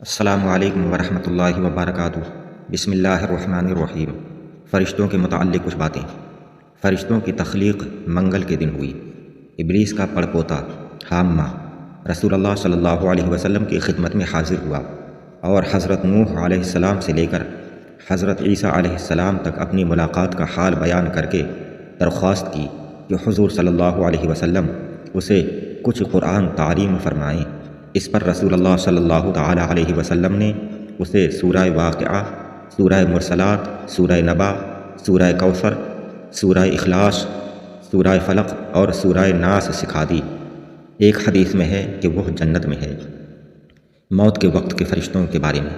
السلام علیکم ورحمۃ اللہ وبرکاتہ۔ بسم اللہ الرحمن الرحیم۔ فرشتوں کے متعلق کچھ باتیں۔ فرشتوں کی تخلیق منگل کے دن ہوئی۔ ابلیس کا پڑپوتا حامہ رسول اللہ صلی اللہ علیہ وسلم کی خدمت میں حاضر ہوا اور حضرت نوح علیہ السلام سے لے کر حضرت عیسیٰ علیہ السلام تک اپنی ملاقات کا حال بیان کر کے درخواست کی کہ حضور صلی اللہ علیہ وسلم اسے کچھ قرآن تعلیم فرمائیں۔ اس پر رسول اللہ صلی اللہ تعالیٰ علیہ وسلم نے اسے سورہ واقعہ، سورہ مرسلات، سورہ نبا، سورہ کوثر، سورہ اخلاص، سورہ فلق اور سورہ ناس سکھا دی۔ ایک حدیث میں ہے کہ وہ جنت میں ہے۔ موت کے وقت کے فرشتوں کے بارے میں،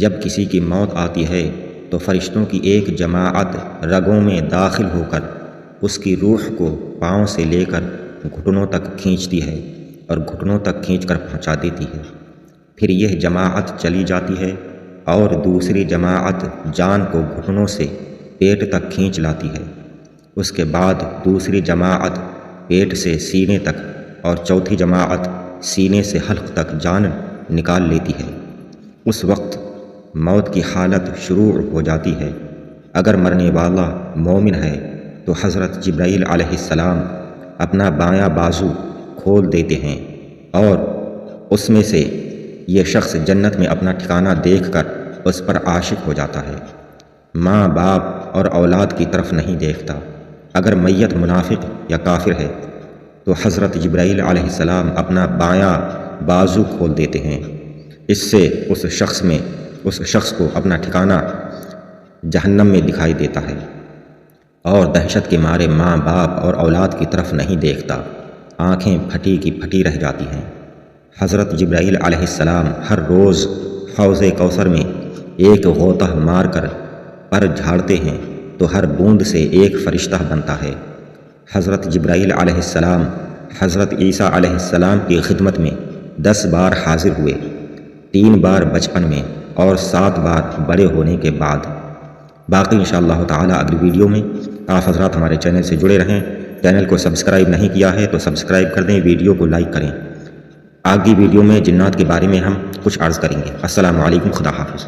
جب کسی کی موت آتی ہے تو فرشتوں کی ایک جماعت رگوں میں داخل ہو کر اس کی روح کو پاؤں سے لے کر گھٹنوں تک کھینچتی ہے اور گھٹنوں تک کھینچ کر پہنچا دیتی ہے۔ پھر یہ جماعت چلی جاتی ہے اور دوسری جماعت جان کو گھٹنوں سے پیٹ تک کھینچ لاتی ہے۔ اس کے بعد دوسری جماعت پیٹ سے سینے تک اور چوتھی جماعت سینے سے حلق تک جان نکال لیتی ہے۔ اس وقت موت کی حالت شروع ہو جاتی ہے۔ اگر مرنے والا مومن ہے تو حضرت جبرائیل علیہ السلام اپنا بایاں بازو کھول دیتے ہیں اور اس میں سے یہ شخص جنت میں اپنا ٹھکانہ دیکھ کر اس پر عاشق ہو جاتا ہے۔ ماں باپ اور اولاد کی طرف نہیں دیکھتا۔ اگر میت منافق یا کافر ہے تو حضرت جبرائیل علیہ السلام اپنا بایاں بازو کھول دیتے ہیں۔ اس سے اس شخص کو اپنا ٹھکانہ جہنم میں دکھائی دیتا ہے اور دہشت کے مارے ماں باپ اور اولاد کی طرف نہیں دیکھتا۔ آنکھیں پھٹی کی پھٹی رہ جاتی ہیں۔ حضرت جبرائیل علیہ السلام ہر روز حوض کوثر میں ایک غوطہ مار کر پر جھاڑتے ہیں تو ہر بوند سے ایک فرشتہ بنتا ہے۔ حضرت جبرائیل علیہ السلام حضرت عیسیٰ علیہ السلام کی خدمت میں 10 بار حاضر ہوئے، 3 بار بچپن میں اور 7 بار بڑے ہونے کے بعد۔ باقی انشاءاللہ تعالی اگلی ویڈیو میں آپ حضرات ہمارے چینل سے جڑے رہیں۔ چینل کو سبسکرائب نہیں کیا ہے تو سبسکرائب کر دیں، ویڈیو کو لائک کریں۔ آگے ویڈیو میں جنات کے بارے میں ہم کچھ عرض کریں گے۔ السلام علیکم، خدا حافظ۔